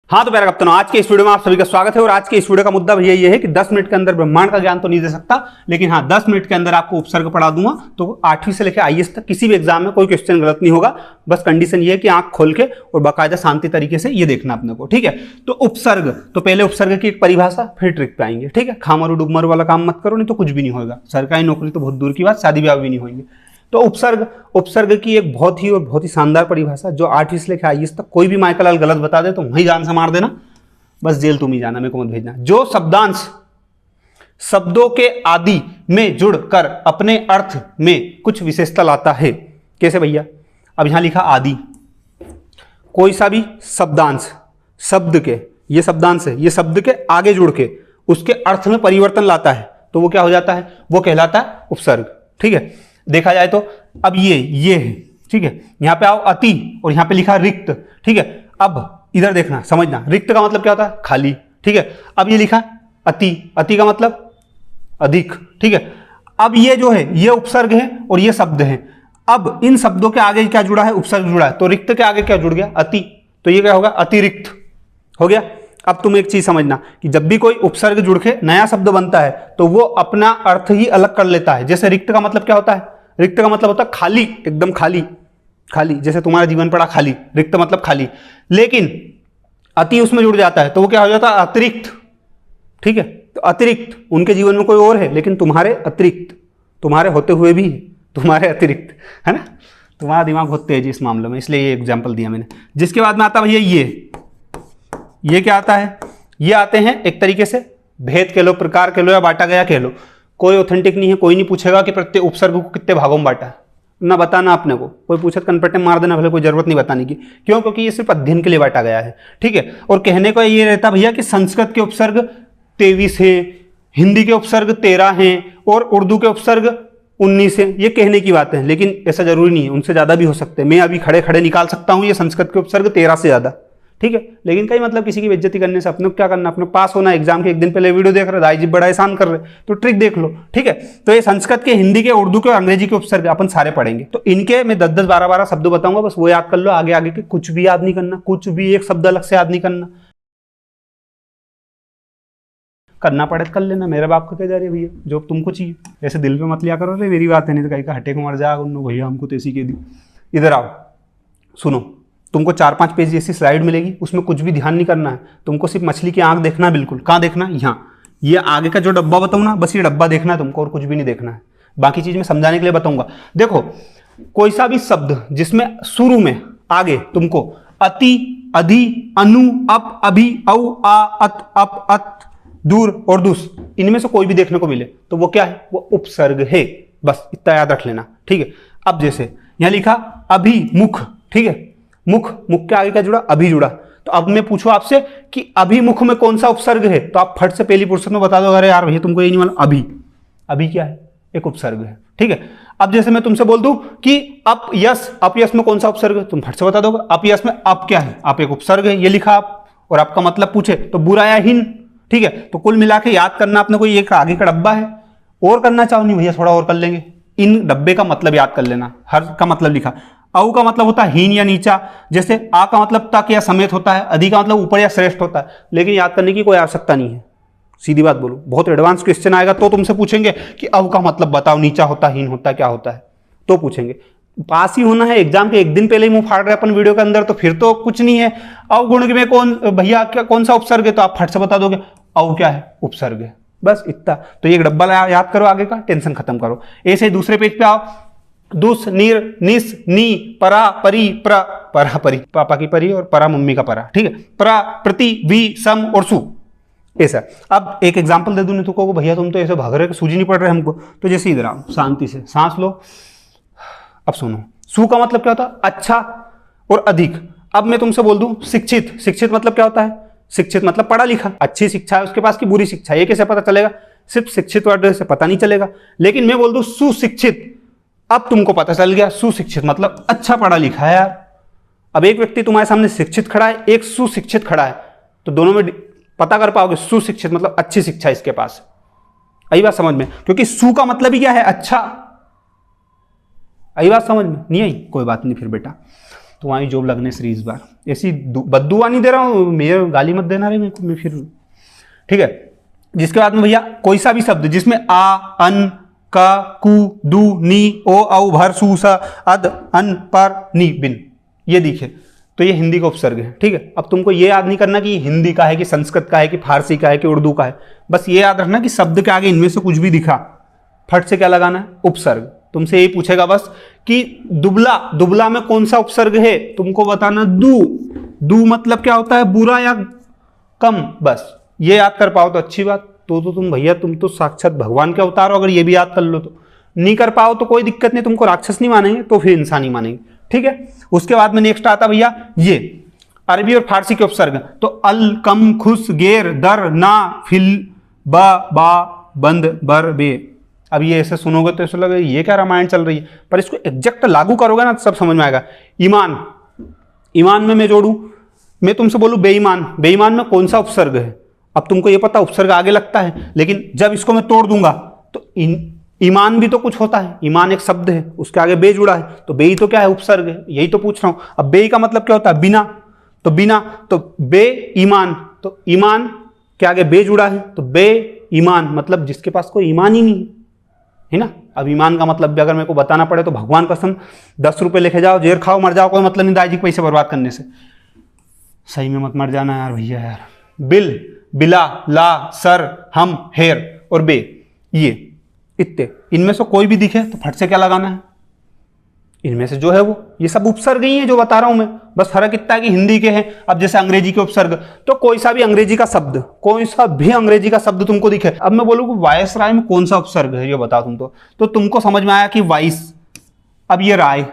हाँ तो प्यारे कप्तानों, आज के इस वीडियो में आप सभी का स्वागत है। और आज के इस वीडियो का मुद्दा भैया ये है कि 10 मिनट के अंदर ब्रह्मांड का ज्ञान तो नहीं दे सकता, लेकिन हाँ 10 मिनट के अंदर आपको उपसर्ग पढ़ा दूंगा। तो 8वीं से लेकर IAS तक किसी भी एग्जाम में कोई क्वेश्चन गलत नहीं होगा। बस कंडीशन ये है कि आंख खोल के और बाकायदा शांति तरीके से ये देखना अपने को, ठीक है। तो उपसर्ग, तो पहले उपसर्ग की एक परिभाषा, फिर ट्रिक पे आएंगे, ठीक है। खामरू डुबमरू वाला काम मत करो, नहीं तो कुछ भी नहीं होगा। सरकारी नौकरी तो बहुत दूर की बात, शादी ब्याह भी नहीं होंगे। तो उपसर्ग की एक बहुत ही शानदार परिभाषा, जो 8वीं से लेकर IAS तक कोई भी माइकल लाल गलत बता दे तो वहीं जान से मार देना, बस जेल तुम ही जाना, मेरे को मत भेजना। जो शब्दांश शब्दों के आदि में जुड़कर अपने अर्थ में कुछ विशेषता लाता है। कैसे भैया? अब यहां लिखा आदि, कोई सा भी शब्दांश शब्द के, ये शब्दांश है, ये शब्द के आगे जुड़ के उसके अर्थ में परिवर्तन लाता है, तो वो क्या हो जाता है? वो कहलाता है उपसर्ग, ठीक है। देखा जाए तो अब ये है, ठीक है। यहां पे आओ अति, और यहां पे लिखा रिक्त, ठीक है। अब इधर देखना, समझना, रिक्त का मतलब क्या होता है? खाली, ठीक है। अब ये लिखा अति, अति का मतलब अधिक, ठीक है। अब ये जो है ये उपसर्ग है और ये शब्द है। अब इन शब्दों के आगे क्या जुड़ा है? उपसर्ग जुड़ा है। तो रिक्त के आगे क्या जुड़ गया? अति, तो ये क्या होगा? अतिरिक्त हो गया। अब तुम एक चीज समझना कि जब भी कोई उपसर्ग जुड़ के नया शब्द बनता है तो वो अपना अर्थ ही अलग कर लेता है। जैसे रिक्त का मतलब क्या होता है? रिक्त का मतलब होता है खाली, एकदम खाली, खाली, जैसे तुम्हारा जीवन पड़ा खाली, रिक्त मतलब खाली। लेकिन अति उसमें जुड़ जाता है तो वो क्या हो जाता है? अतिरिक्त, ठीक है। तो अतिरिक्त, उनके जीवन में कोई और है लेकिन तुम्हारे अतिरिक्त, तुम्हारे होते हुए भी तुम्हारे अतिरिक्त, है ना। तुम्हारा दिमाग बहुत तेज है इस मामले में, इसलिए ये एग्जाम्पल दिया मैंने। जिसके बाद में आता भैया ये क्या आता है? ये आते हैं एक तरीके से भेद कह लो, प्रकार कह लो, या बांटा गया कह लो। कोई ऑथेंटिक नहीं है, कोई नहीं पूछेगा कि प्रत्येक उपसर्ग को कितने भागों में बांटा है, ना बताना अपने को। कोई पूछे कनपट्टे मार देना, भले कोई जरूरत नहीं बताने की। क्यों? क्योंकि ये सिर्फ अध्ययन के लिए बांटा गया है, ठीक है। और कहने को ये रहता भैया कि संस्कृत के उपसर्ग 23 हैं, हिंदी के उपसर्ग 13 हैं और उर्दू के उपसर्ग 19 हैं। ये कहने की बात है, लेकिन ऐसा जरूरी नहीं है, उनसे ज्यादा भी हो सकते हैं। मैं अभी खड़े खड़े निकाल सकता हूं ये संस्कृत के उपसर्ग 13 से ज्यादा, ठीक है। लेकिन कई मतलब किसी की बेइज्जती करने से अपने को क्या करना? अपने पास होना। एग्जाम के एक दिन पहले वीडियो देख रहे, दाई जी बड़ा एहसान कर रहे, तो ट्रिक देख लो, ठीक है। तो ये संस्कृत के, हिंदी के, उर्दू के और अंग्रेजी के उपसर्ग अपन सारे पढ़ेंगे। तो इनके मैं 10-10, 12-12 शब्द बताऊंगा, बस वो याद कर लो। आगे आगे के कुछ भी याद नहीं करना, कुछ भी एक शब्द अलग से याद नहीं करना पड़े तो कर लेना, मेरे बाप को क्या जा रही है भैया, जो तुमको चाहिए। ऐसे दिल पे मत लिया करो, रे मेरी बात है, नहीं तो कहीं का हटे को मर जाएगा उन्होंने, भैया हमको तो ऐसी कह दी। इधर आओ, सुनो, तुमको 4-5 पेज जैसी स्लाइड मिलेगी, उसमें कुछ भी ध्यान नहीं करना है। तुमको सिर्फ मछली की आंख देखना है, बिल्कुल। कहाँ देखना? यहाँ, ये आगे का जो डब्बा बताऊँ ना, बस ये डब्बा देखना है तुमको, और कुछ भी नहीं देखना है। बाकी चीज मैं समझाने के लिए बताऊंगा। देखो, कोई सा भी शब्द जिसमें शुरू में आगे तुमको अति, अधि, अनु, अप, अभि, औ, आ, अत, अप, अत, दूर और दुस, इनमें से कोई भी देखने को मिले तो वो क्या है? वो उपसर्ग है। बस इतना याद रख लेना, ठीक है। अब जैसे यहां लिखा अभिमुख, ठीक है। मुख, मुख के आगे क्या जुड़ा? अभी जुड़ा। तो अब मैं पूछूं आपसे कि अभिमुख में कौन सा उपसर्ग है, तो आप फट से पहली फुर्सत में बता दो, अरे यार भैया तुमको ये नहीं मालूम। अभी, अभी क्या है? एक उपसर्ग है, ठीक है। अब जैसे मैं तुमसे बोल दूं कि अपयश, अपयश में कौन सा उपसर्ग है, तुम फट से बता दोगे। अपयश में अप क्या है? आप एक उपसर्ग है, ये लिखा आप, और आपका मतलब पूछे तो बुरा या हीन, ठीक है। तो कुल मिला के याद करना अपने को, ये आगे का डब्बा है। और करना चाहो नहीं भैया, थोड़ा और कर लेंगे। इन डब्बे का मतलब याद कर लेना, हर का मतलब लिखा। औ का मतलब होता है हीन या नीचा, जैसे आ का मतलब तक या समेत होता है, अधि का मतलब ऊपर या श्रेष्ठ होता है। लेकिन याद करने की कोई आवश्यकता नहीं है, सीधी बात बोलो। बहुत एडवांस क्वेश्चन आएगा तो तुमसे पूछेंगे कि औ का मतलब बताओ, नीचा होता है, हीन होता है, क्या होता है, तो पूछेंगे। पास ही होना है, एग्जाम के एक दिन पहले ही मुंह फाड़ रहे अपन वीडियो के अंदर, तो फिर तो कुछ नहीं है। अवगुण में कौन भैया, क्या कौन सा उपसर्ग है, तो आप फट से बता दोगे औ क्या है? उपसर्ग है, बस इतना। तो ये डब्बा याद करो, आगे का टेंशन खत्म करो। ऐसे ही दूसरे पेज पे आओ, दुस, निर, निस, नी, परा, परी, प्र, परा, परी, पापा की परी और परा मम्मी का परा, ठीक है। प्रा, प्रति, वी, सम और सु, ऐसा। अब एक एग्जांपल दे दूं नहीं तो भैया तुम तो ऐसे भाग रहे, सूझी नहीं पड़ रहे हमको। तो जैसे इधर आओ, शांति से सांस लो। अब सुनो, सु का मतलब क्या होता है? अच्छा और अधिक। अब मैं तुमसे बोल दूं शिक्षित, शिक्षित मतलब क्या होता है? शिक्षित मतलब पढ़ा लिखा। अच्छी शिक्षा है उसके पास की बुरी शिक्षा, ये कैसे पता चलेगा? सिर्फ शिक्षित वर्ड से पता नहीं चलेगा। लेकिन मैं बोल दूं सुशिक्षित, अब तुमको पता चल गया सुशिक्षित मतलब अच्छा पढ़ा लिखा है यार। अब एक व्यक्ति तुम्हारे सामने शिक्षित खड़ा है, एक सुशिक्षित खड़ा है, तो दोनों में पता कर पाओगे सुशिक्षित मतलब अच्छी शिक्षा इसके पास। आई बात समझ में? क्योंकि सु का मतलब ही क्या है? अच्छा। आई बात समझ में नहीं आई? कोई बात नहीं फिर बेटा। तुम्हारी जॉब लगने से इस बार। ऐसी बद्दुआ नहीं दे रहा हूँ, मेरे गाली मत देना रे मेरे को, मैं फिर ठीक है। जिसके बाद में भैया कोई सा भी शब्द जिसमें आ, अन, का, कु, दू, नी, ओ, औ, भर, सु, सा, अद, अन, पर, नी, बिन ये दिखे तो ये हिंदी का उपसर्ग है। ठीक है, अब तुमको ये याद नहीं करना कि हिंदी का है कि संस्कृत का है कि फारसी का है कि उर्दू का है, बस ये याद रखना कि शब्द के आगे इनमें से कुछ भी दिखा फट से क्या लगाना है, उपसर्ग। तुमसे यही पूछेगा बस कि दुबला, दुबला में कौन सा उपसर्ग है, तुमको बताना दू। दू मतलब क्या होता है, बुरा या कम, बस ये याद कर पाओ तो अच्छी बात। तो तुम भैया तुम तो साक्षात भगवान के अवतार हो, अगर ये भी याद कर लो तो। नहीं कर पाओ तो कोई दिक्कत नहीं, तुमको राक्षस नहीं मानेंगे तो फिर इंसान ही मानेंगे। ठीक है, उसके बाद में नेक्स्ट आता भैया ये अरबी और फारसी के उपसर्ग। तो अल, कम, खुश, गेर, दर, ना, फिल, बा, बंद, बर, बे। अब ये ऐसे सुनोगे तो ऐसा लगेगा ये क्या रामायण चल रही है, पर इसको एग्जैक्ट लागू करोगे ना तो सब समझ में आएगा। ईमान, ईमान में मैं जोड़ू, मैं तुमसे बोलूं बेईमान, बेईमान में कौन सा उपसर्ग है। अब तुमको ये पता उपसर्ग आगे लगता है, लेकिन जब इसको मैं तोड़ दूंगा तो ईमान भी तो कुछ होता है। ईमान एक शब्द है, उसके आगे बे जुड़ा है, तो बे ही तो क्या है, उपसर्ग है। यही तो पूछ रहा हूं। अब बे का मतलब क्या होता है, बिना, तो बिना, तो बे ईमान, तो ईमान के आगे बे जुड़ा है, तो बे ईमान मतलब जिसके पास कोई ईमान ही नहीं है ना। अब ईमान का मतलब भी अगर मेरे को बताना पड़े तो भगवान कसम 10 रुपए लेके जाओ, जेर खाओ, मर जाओ, कोई मतलब नहीं दाई जी पैसे बर्बाद करने से। सही में मत मर जाना यार भैया यार। बिल, बिला, ला, सर, हम, हेर और बे, ये इतने, इनमें से कोई भी दिखे तो फट से क्या लगाना है, इनमें से जो है वो, ये सब उपसर्ग ही है जो बता रहा हूं मैं। बस फर्क इतना है कि हिंदी के हैं। अब जैसे अंग्रेजी के उपसर्ग, तो कोई सा भी अंग्रेजी का शब्द, कोई सा भी अंग्रेजी का शब्द तुमको दिखे। अब मैं बोलूँ कि वायसराय में कौन सा उपसर्ग है ये बताओ तुम तो तुमको समझ में आया कि वाइस। अब ये राय,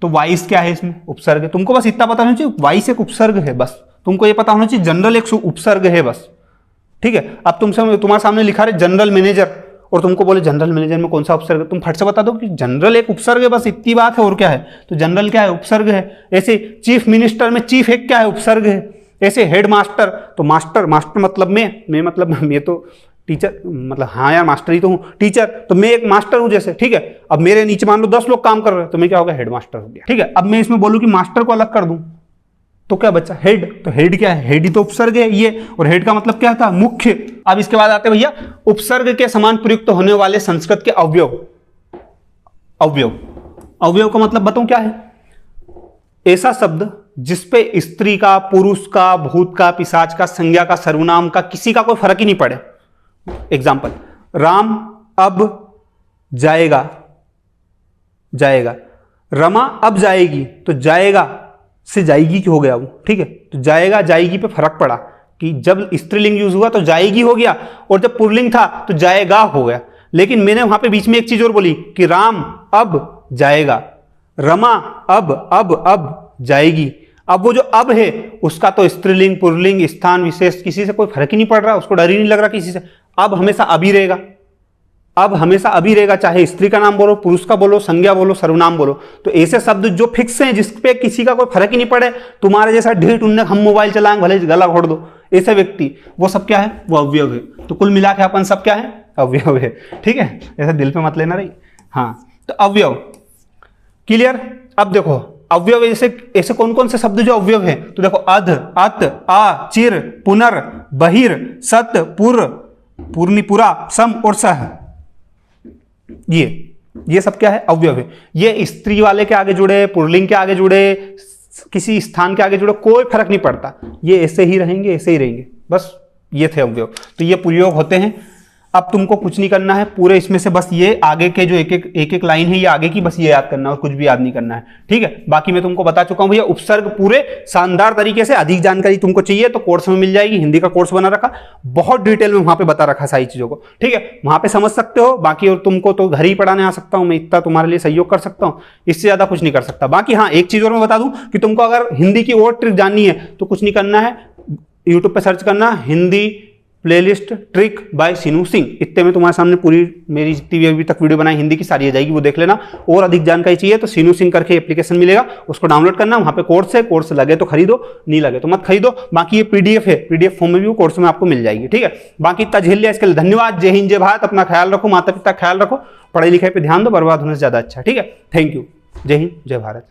तो वाइस क्या है, इसमें उपसर्ग है। तुमको बस इतना पता होना चाहिए वाइस एक उपसर्ग है, बस तुमको ये पता होना चाहिए जनरल एक उपसर्ग है बस। ठीक है, अब तुमसे तुम्हारे सामने लिखा रहे जनरल मैनेजर, और तुमको बोले जनरल मैनेजर में कौन सा उपसर्ग है, तुम फट से बता दो कि जनरल एक उपसर्ग है, बस इतनी बात है। और क्या है, तो जनरल क्या है, उपसर्ग है। ऐसे चीफ मिनिस्टर में चीफ एक क्या है, उपसर्ग है। ऐसे हेड मास्टर, तो मास्टर, मास्टर मतलब मैं मतलब मैं तो टीचर, मतलब हाँ यार मास्टर ही तो हूँ, टीचर, तो मैं एक मास्टर हूँ जैसे। ठीक है, अब मेरे नीचे मान लो 10 लोग काम कर रहे हैं, तो मैं क्या हो गया, हेड मास्टर हो गया। ठीक है, अब मैं इसमें बोलूँ कि मास्टर को अलग कर दूं तो क्या बच्चा, हेड। तो हेड क्या है, हेड ही तो उपसर्ग है ये, और हेड का मतलब क्या था, मुख्य। अब इसके बाद आते भैया उपसर्ग के समान प्रयुक्त होने वाले संस्कृत के अवयव। अवयव, अवयव का मतलब बताऊं क्या है, ऐसा शब्द जिसपे स्त्री का, पुरुष का, भूत का, पिशाच का, संज्ञा का, सर्वनाम का, किसी का कोई फर्क ही नहीं पड़े। एग्जाम्पल, राम अब जाएगा, जाएगा। रमा अब जाएगी, तो जाएगा से जाएगी की हो गया वो। ठीक है, तो जाएगा जाएगी पे फर्क पड़ा कि जब स्त्रीलिंग यूज हुआ तो जाएगी हो गया, और जब पुल्लिंग था तो जाएगा हो गया। लेकिन मैंने वहां पे बीच में एक चीज और बोली कि राम अब जाएगा, रमा अब जाएगी। अब वो जो अब है उसका तो स्त्रीलिंग, पुल्लिंग, स्थान विशेष किसी से कोई फर्क ही नहीं पड़ रहा, उसको डर ही नहीं लग रहा किसी से। अब हमेशा अभी रहेगा, अब हमेशा अभी रहेगा, चाहे स्त्री का नाम बोलो, पुरुष का बोलो, संज्ञा बोलो, सर्वनाम बोलो। तो ऐसे शब्द जो फिक्स हैं, जिसपे किसी का कोई फर्क ही नहीं पड़े, तुम्हारे जैसा ढीठ उन्ने हम मोबाइल चलाएंगे भले गला घोड़ दो, ऐसे व्यक्ति, वो सब क्या है, वो अवयव है। तो कुल मिला के अपन सब क्या है, अवयव है। ठीक है, ऐसा दिल पे मत लेना रही। हाँ, तो अवयव क्लियर। अब देखो अवयव ऐसे कौन कौन से शब्द जो अवयव है, तो देखो अध, अत, आ, चिर, पुनर, बहिर, सत, पुर, पूर्णिपुरा, सम और सह, ये सब क्या है, अवयव है। ये स्त्री वाले के आगे जुड़े, पुल्लिंग के आगे जुड़े, किसी स्थान के आगे जुड़े, कोई फर्क नहीं पड़ता, ये ऐसे ही रहेंगे, ऐसे ही रहेंगे, बस ये थे अवयव। तो ये प्रयोग होते हैं। अब तुमको कुछ नहीं करना है पूरे इसमें से, बस ये आगे के जो एक एक लाइन है ये आगे की, बस ये याद करना है और कुछ भी याद नहीं करना है। ठीक है, बाकी मैं तुमको बता चुका हूं भैया उपसर्ग पूरे शानदार तरीके से। अधिक जानकारी तुमको चाहिए तो कोर्स में मिल जाएगी, हिंदी का कोर्स बना रखा, बहुत डिटेल में वहां पे बता रखा सारी चीजों को। ठीक है, वहां पे समझ सकते हो। बाकी और तुमको तो घर ही पढ़ाने आ सकता हूं मैं, इतना तुम्हारे लिए सहयोग कर सकता हूं, इससे ज्यादा कुछ नहीं कर सकता। बाकी हाँ, एक चीज और मैं बता दूं कि तुमको अगर हिंदी की और ट्रिक जाननी है तो कुछ नहीं करना है, यूट्यूब पे सर्च करना हिंदी प्लेलिस्ट ट्रिक बाय सीनू सिंह, इतने में तुम्हारे सामने पूरी मेरी जितनी भी अभी तक वीडियो बनाई हिंदी की सारी आ जाएगी, वो देख लेना। और अधिक जानकारी चाहिए तो सीनू सिंह करके एप्लीकेशन मिलेगा, उसको डाउनलोड करना, वहां पे कोर्स है, कोर्स लगे तो खरीदो, नहीं लगे तो मत खरीदो। बाकी ये पीडीएफ है, पीडीएफ फॉर्म में भी वो कोर्स में आपको मिल जाएगी। ठीक है, बाकी इतना झेल लिया, इसके लिए धन्यवाद। जय हिंद, जय भारत। अपना ख्याल रखो, माता पिता ख्याल रखो, पढ़ाई लिखाई पे ध्यान दो, बर्बाद होने से ज्यादा अच्छा। ठीक है, थैंक यू। जय हिंद, जय भारत।